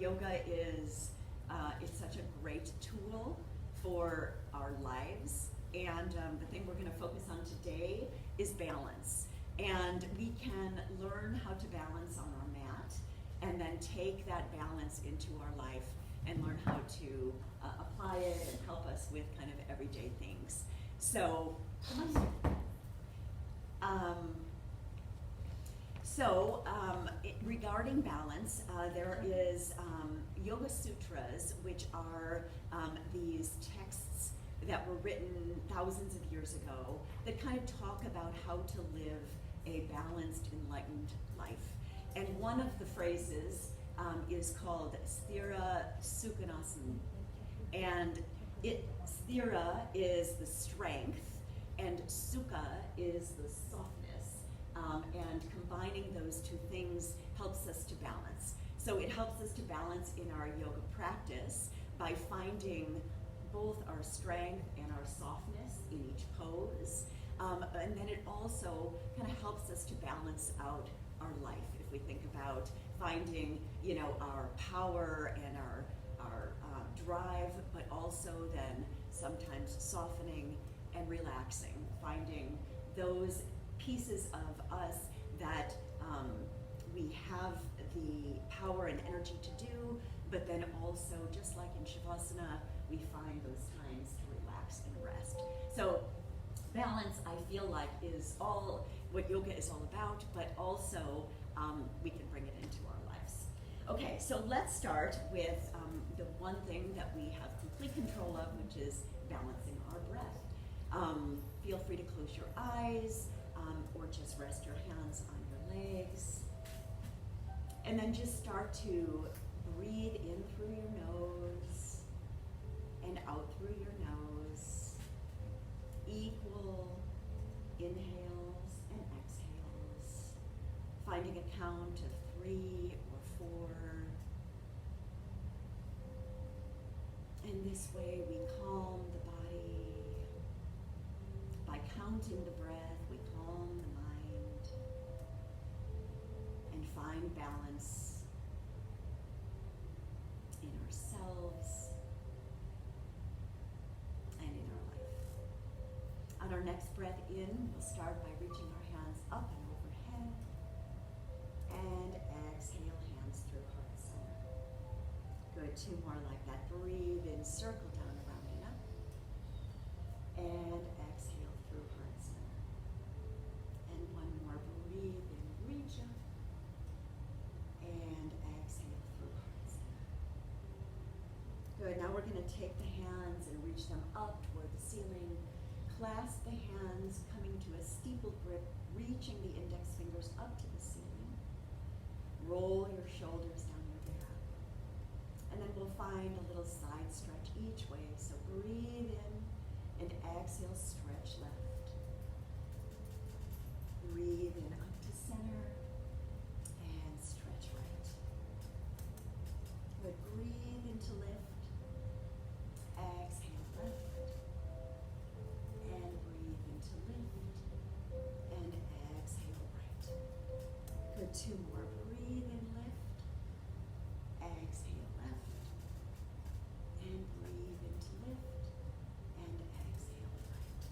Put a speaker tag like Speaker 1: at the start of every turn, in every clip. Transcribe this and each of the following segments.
Speaker 1: yoga is it's such a great tool for our lives. And the thing we're going to focus on today is balance. And we can learn how to balance on our mat and then take that balance into our life and learn how to apply it and help us with kind of everyday things. So, regarding balance, there is Yoga Sutras, which are these texts that were written thousands of years ago that kind of talk about how to live a balanced, enlightened life. And one of the phrases is called Sthira Sukhanasana. And Sthira is the strength, and Sukha is the softness. And combining those two things helps us to balance. So it helps us to balance in our yoga practice by finding both our strength and our softness in each pose. And then it also kind of helps us to balance out our life. If we think about finding, our power and our drive, but also then sometimes softening and relaxing, finding those pieces of us that we have the power and energy to do, but then also, just like in Shavasana, we find those times to relax and rest. So balance, I feel like, is all what yoga is all about, but also we can bring it into our lives. Okay, so let's start with the one thing that we have complete control of, which is balancing our breath. Feel free to close your eyes or just rest your hands on your legs. And then just start to breathe in through your nose and out through your nose. Equal inhales and exhales. Finding a count of 3 or 4. And this way we calm the body. By counting the breath, we calm the mind and find balance in ourselves and in our life. On our next breath in, we'll start by reaching our hands up and overhead. And exhale, hands through heart center. Good, 2 more like that. Breathe in, circle down around and up. And exhale through heart center. And 1 more, breathe in, reach up. And exhale through heart center. Good, now we're going to take the hands and reach them up toward the ceiling. Clasp the hands, coming to a steeple grip, reaching the index fingers up to the ceiling. Roll your shoulders down your back. And then we'll find a little side stretch each way. So breathe in and exhale, stretch left. Breathe in up to center and stretch right. Good, breathe into lift. Exhale left. And breathe into lift. And exhale right. Good, 2 more. Breathe in, lift. Exhale left. And breathe into lift. And exhale right.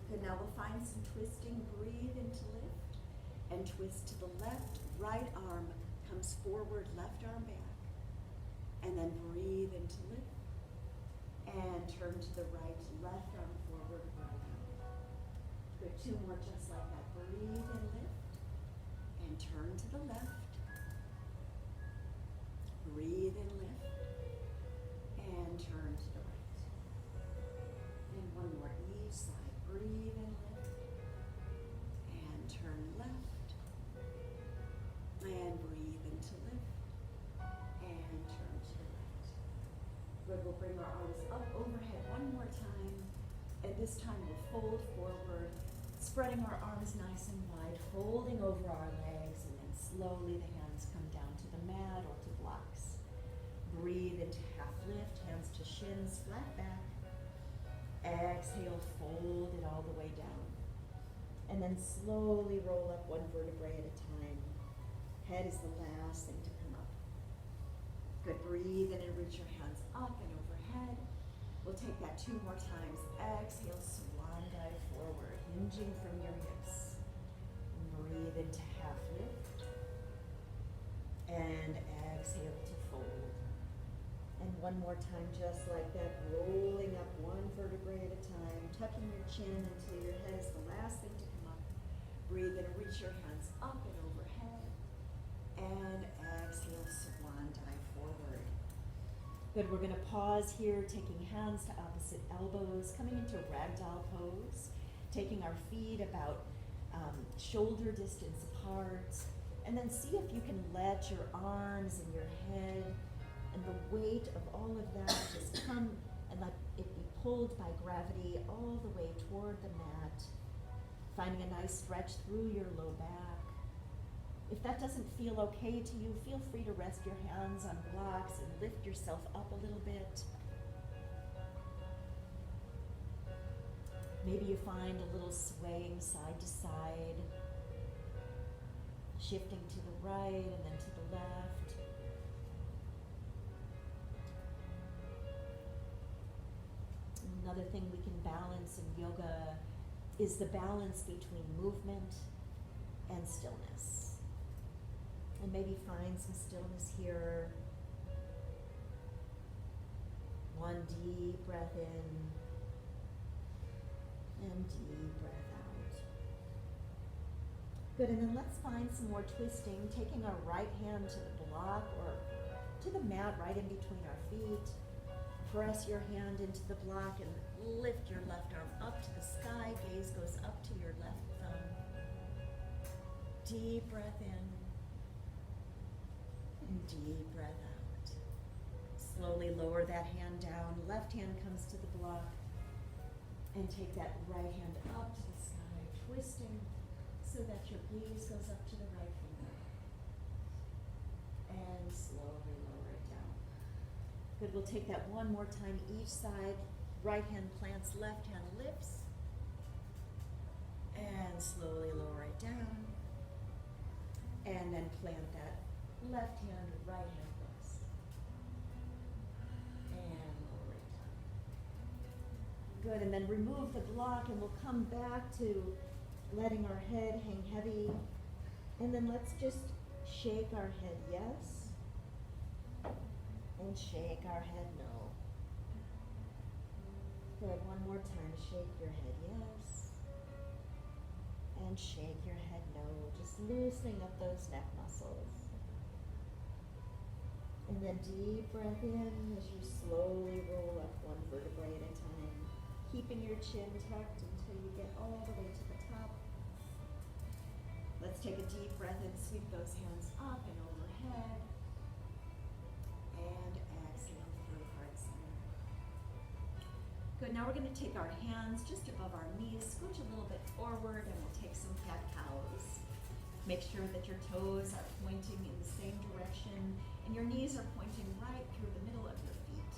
Speaker 1: Good, now we'll find some twisting. Breathe into lift. And twist to the left. Right arm comes forward, left arm back. And then breathe into lift. And turn to the right, left arm forward, right arm back. Good, 2 more just like that. Breathe and lift. And turn to the left. Breathe and lift. And turn to the right. And 1 more each side. Breathe and lift. And turn left. And breathe into lift. And turn to the right. Good, we'll bring our arms up overhead 1 more time. And this time we'll fold forward, spreading our arms nice and wide, folding over our legs, and then slowly the hands come down to the mat or to blocks. Breathe into half lift, hands to shins, flat back. Exhale, fold it all the way down. And then slowly roll up 1 vertebrae at a time. Head is the last thing to come up. Good, breathe in and reach your hands up and overhead. We'll take that 2 more times. Exhale, swan dive forward, hinging from your hips. Breathe into half lift. And exhale to fold. And one more time, just like that, rolling up 1 vertebrae at a time, tucking your chin until your head is the last thing to come up. Breathe in, reach your hands up and overhead. And exhale, swan dive forward. Good, we're gonna pause here, taking hands to opposite elbows, coming into ragdoll pose, taking our feet about shoulder distance apart, and then see if you can let your arms and your head and the weight of all of that just come and let it be pulled by gravity all the way toward the mat, finding a nice stretch through your low back. If that doesn't feel okay to you, feel free to rest your hands on blocks and lift yourself up a little bit. Maybe you find a little swaying side to side, shifting to the right and then to the left. Another thing we can balance in yoga is the balance between movement and stillness. And maybe find some stillness here. One deep breath in and deep breath out. Good, and then let's find some more twisting, taking our right hand to the block or to the mat right in between our feet. Press your hand into the block and lift your left arm up to the sky. Gaze goes up to your left thumb. Deep breath in and deep breath out. Slowly lower that hand down. Left hand comes to the block. And take that right hand up to the sky, twisting so that your gaze goes up to the right finger. And slowly lower it down. Good, we'll take that one more time each side. Right hand plants, left hand lifts. And slowly lower it down. And then plant that left hand, right hand lifts. And lower it down. Good, and then remove the block and we'll come back to letting our head hang heavy. And then let's just shake our head yes. And shake our head no. Good, one more time, shake your head yes. And shake your head no, just loosening up those neck muscles. And then deep breath in as you slowly roll up 1 vertebrae at a time, keeping your chin tucked until you get all the way to the top. Let's take a deep breath in, sweep those hands up and overhead. And exhale through heart center. Good, now we're going to take our hands just above our knees, scooch a little bit forward, and we'll take some cat cows. Make sure that your toes are pointing in the same direction, and your knees are pointing right through the middle of your feet.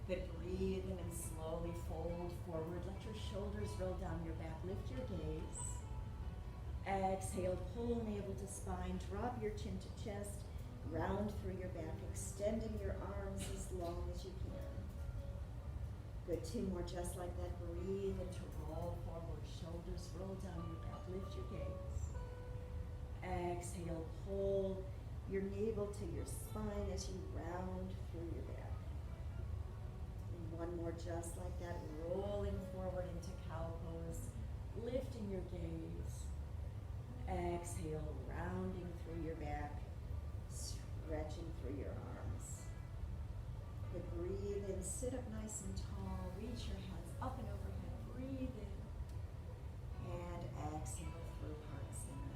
Speaker 1: Good, breathe in and slowly fold forward. Let your shoulders roll down your back. Lift your gaze. Exhale, pull navel to spine. Drop your chin to chest. Round through your back, extending your arms as long as you can. Good, 2 more just like that. Breathe into roll forward. Shoulders roll down your back. Lift your gaze. Exhale, pull your navel to your spine as you round through your back. And 1 more just like that, rolling forward into cow pose, lifting your gaze. Exhale, rounding through your back, stretching through your arms. Good, breathe in, sit up nice and tall, reach your hands up and overhead, breathe in, and exhale through heart center.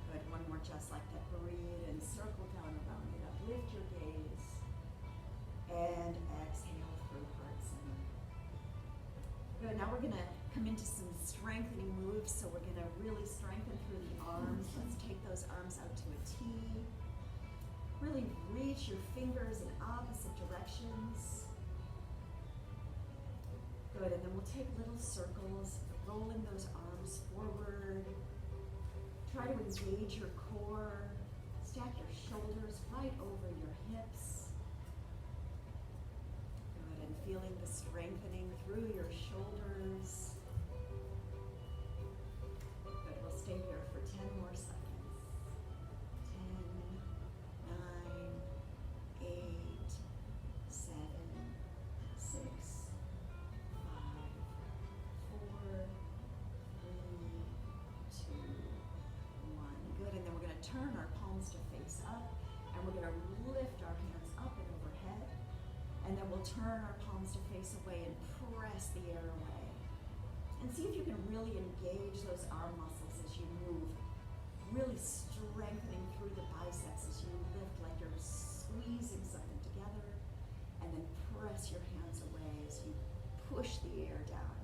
Speaker 1: Good, 1 more just like that, breathe and circle down, round it up, lift your gaze, and exhale through heart center. Good, now we're gonna come into some strengthening moves, so we're gonna really strengthen through the arms. Let's take those arms out to a T. Really reach your fingers in opposite directions. Good, and then we'll take little circles, rolling those arms forward. Try to engage your core. Stack your shoulders right hips. Good, and feeling the strengthening through your shoulders. Good, we'll stay here for 10 more seconds. 10, 9, 8, 7, 6, 5, 4, 3, 2, 1. Good, and then we're going to turn our palms to face up, and we're going to lift our hands up and overhead, and then we'll turn our palms to face away and press the air away. And see if you can really engage those arm muscles as you move, really strengthening through the biceps as you lift like you're squeezing something together, and then press your hands away as you push the air down.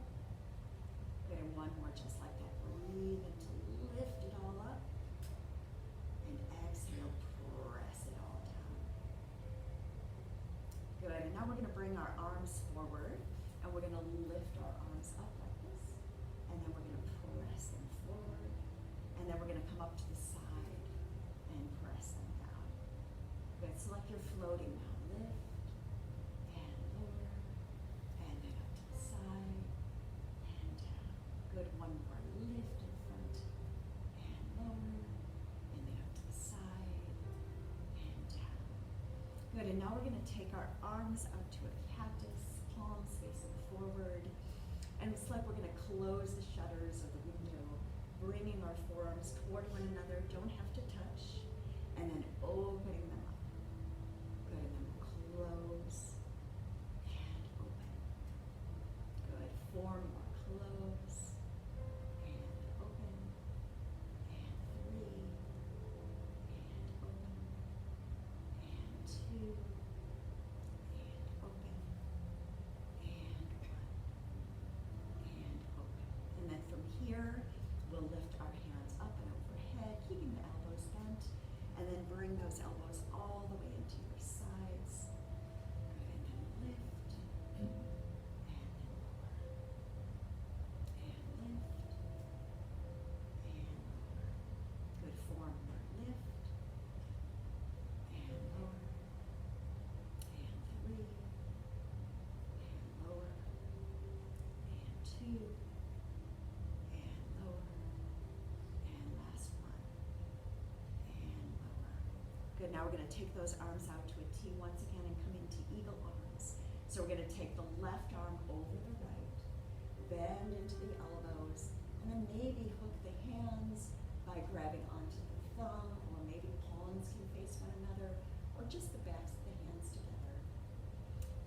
Speaker 1: Good, and one more just like that. Breathe in to lift it all up, and exhale, press it all down. Good, and now we're going to bring our arms forward, and we're going to lift our arms up like this, and then we're going to press them forward, and then we're going to come up to the side and press them down. Good, so like you're floating now. Lift and lower, and then up to the side and down. Good, one more. Lift in front and lower, and then up to the side and down. Good, and now we're going to take our arms out to a cactus, palms facing forward, and it's like we're going to close the shutters of the window, bringing our forearms toward one another, don't have to touch, and then opening them up. Good, and then we'll close and open. Good, 4 more. Close and open, and 3, and open, and 2, and open, and 1, and open. And then from here, we'll lift our hands up and overhead, keeping the elbows bent, and then bring those elbows all the way into your sides. Good, and then lift, and then lower, and lift, and lower. Good, 4 more. Lift, and lower, and 3, and lower, and 2, and lower, and last one, and lower. Good, now we're going to take those arms out to a T once again and come into eagle arms. So we're going to take the left arm over the right, bend into the elbows, and then maybe hook the hands by grabbing onto the thumb, or maybe palms can face one another, or just the backs of the hands together.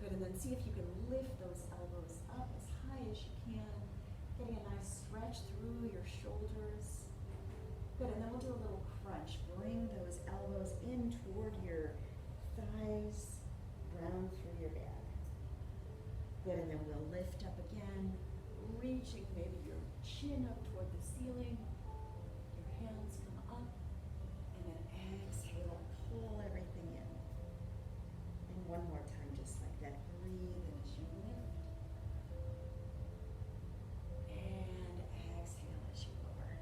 Speaker 1: Good, and then see if you can lift those elbows up as high as you can, getting a nice stretch through your shoulders. Good, and then we'll do a little crunch. Bring those elbows in toward your thighs, round through your back. Good, and then we'll lift up again, reaching maybe your chin up toward the ceiling. Your hands come up, and then exhale, pull everything in. And one more time, just like that. Breathe in as you lift, and exhale as you lower.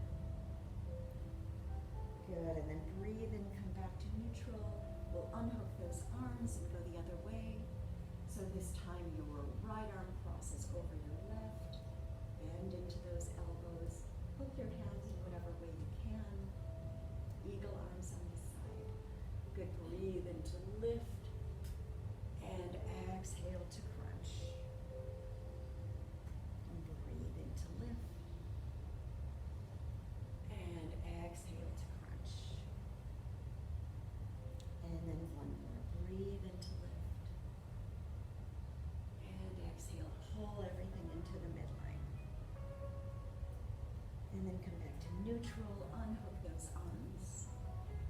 Speaker 1: Good, and then breathe in, come back to neutral. We'll unhook those arms and go the other way. So this time your right arm crosses over your left. Bend into those elbows. Hook your hands in whatever way you can. Eagle arms on the side. Good, breathe in to lift. And exhale to crunch. And breathe in to lift. And exhale to crunch. And then one more. Breathe in to lift. And exhale, pull everything into the midline. And then come back to neutral, unhook those arms,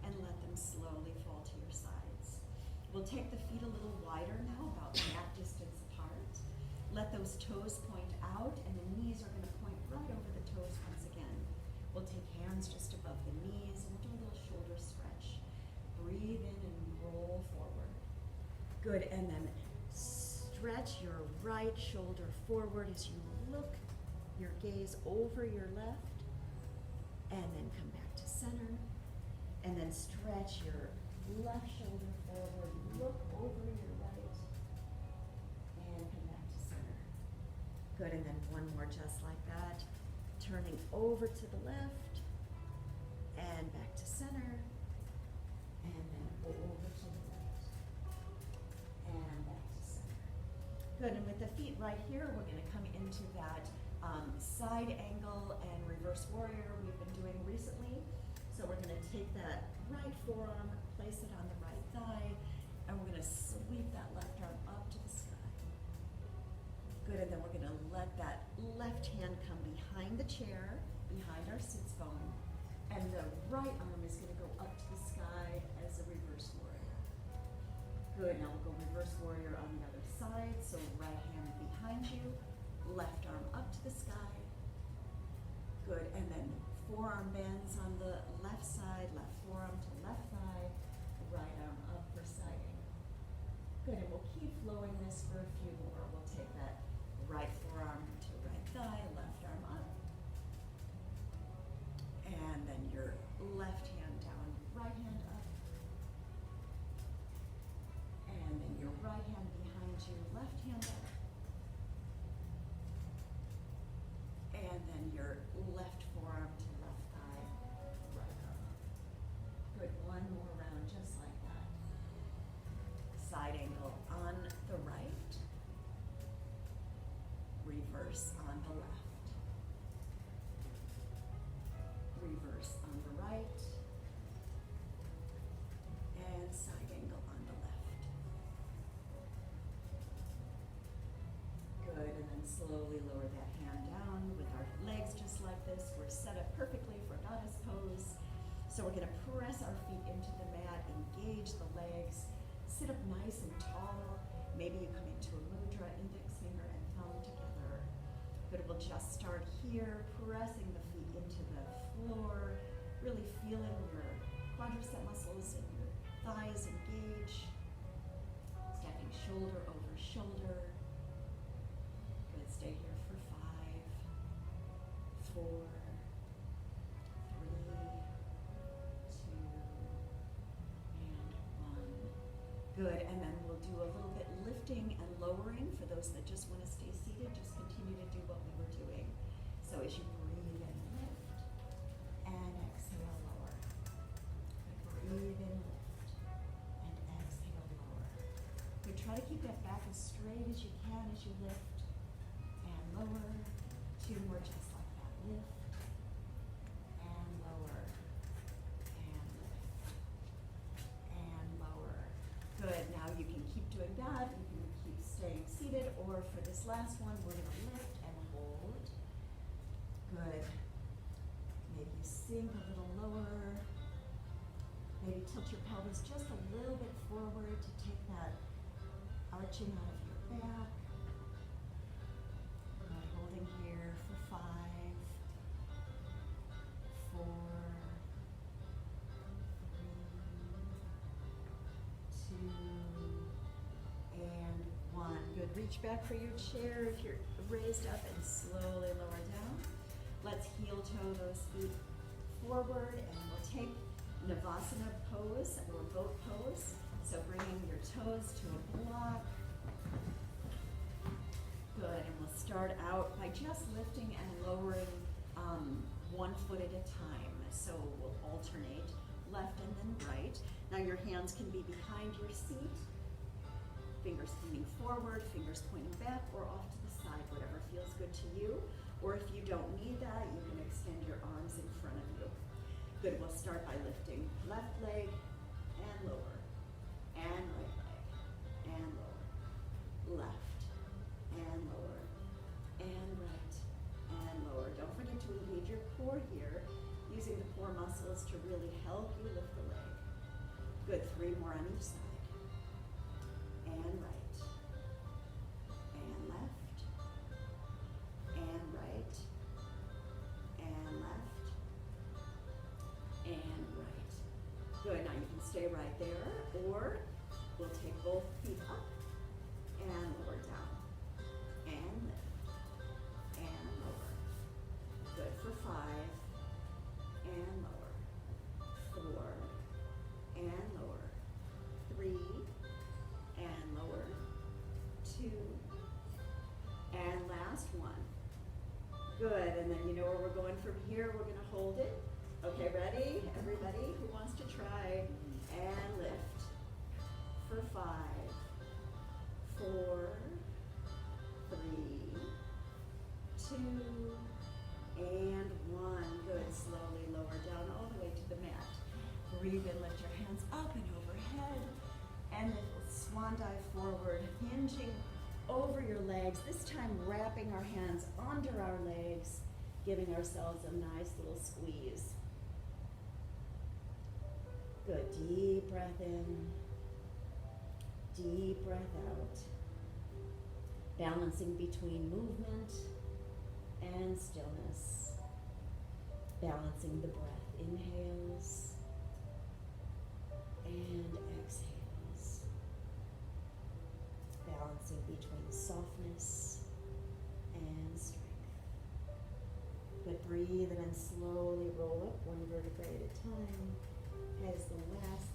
Speaker 1: and let them slowly fall to your sides. We'll take the feet a little wider now, about mat distance apart. Let those toes point out, and the knees are going to point right over the toes once again. We'll take hands just above the knees, and we'll do a little shoulder stretch. Breathe in and roll forward. Good, and then stretch your right shoulder forward as you look your gaze over your left, and then come back to center, and then stretch your left shoulder forward, look
Speaker 2: just like that. Turning over to the left and back to center. And then over to the right and back to center. Good, and with the feet right here, we're gonna come into that side angle and reverse warrior we've been doing recently. So we're gonna take that right forearm, place it on the right thigh, and we're gonna sweep that left arm up to the sky. Good, and then we're gonna let that left hand come behind the chair, behind our sits bone, and the right arm is gonna go up to the sky as a reverse warrior. Good, now we'll go reverse warrior on the other side, so right hand behind you, left arm up to the sky. Good, and then forearm bends on the left side, left forearm to left thigh, right arm up for side angle. Good, and we'll keep flowing this for a few more. We'll take that right forearm to right thigh, left arm up. And then your left hand down, right hand up. And then your right hand behind you, left hand up. And then your left forearm to left thigh, right arm up. Good, one more round just like that. Side angle on the right, reverse on the left, reverse on the right, and side angle on the left. Good, and then slowly lower that hand down with our legs just like this. We're set up perfectly for goddess pose. So we're gonna press our feet into the mat, engage the legs, sit up nice and tall. Maybe you come into a mudra, index finger and thumb together. But we'll just start here, pressing the feet into the floor, really feeling your quadricep muscles and your thighs engage. Stepping shoulder over shoulder. Good, stay here for 5, 4, 3, 2, and 1. Good, and then we'll do a little bit lifting and lowering. For those that just want to stay seated, just continue to do what we were doing. So as you breathe in, lift, and exhale, lower. Breathe in, lift, and exhale, lower. Good, try to keep that back as straight as you can as you lift, and lower. 2 more just like that. Lift, and lower, and lift, and lower. Good, now you can keep doing that. You can keep staying seated, or for this last one, we're gonna lift and hold. Good. Maybe you sink a little lower. Maybe tilt your pelvis just a little bit forward to take that arching out of your back. Good, holding here for 5, 4, 3, 2, and 1. Good, reach back for your chair if you're raised up and slowly lower down. Let's heel toe those feet forward, and we'll take Navasana pose or boat pose. So bringing your toes to a block. Good, and we'll start out by just lifting and lowering 1 foot at a time. So we'll alternate left and then right. Now your hands can be behind your seat, fingers pointing forward, fingers pointing back, or off to the side, whatever feels good to you. Or if you don't need that, you can extend your arms in front of you. Good, we'll start by lifting left leg and lower, and right leg, and lower, left, and lower, and right, and lower. Don't forget to engage your core here, using the core muscles to really help you lift the leg. Good, 3 more on each side, and right, and left, and right, and left, and right. Good, now you can stay right there, or we'll take both feet up and lower down, and lift, and lower. Good, for 5, and lower, 4, and lower, 3, and lower, 2, and last one,
Speaker 1: and from here, we're gonna hold it. Okay, ready? Everybody who wants to try, and lift. For 5, 4, 3, 2, and 1. Good, slowly lower down all the way to the mat. Breathe in, lift your hands up and overhead, and then swan dive forward, hinging over your legs, this time wrapping our hands under our legs, giving ourselves a nice little squeeze. Good, deep breath in, deep breath out. Balancing between movement and stillness. Balancing the breath, inhales and exhales. Balancing between softness and strength. Good, breathe and then slowly roll up one vertebrae at a time. As the last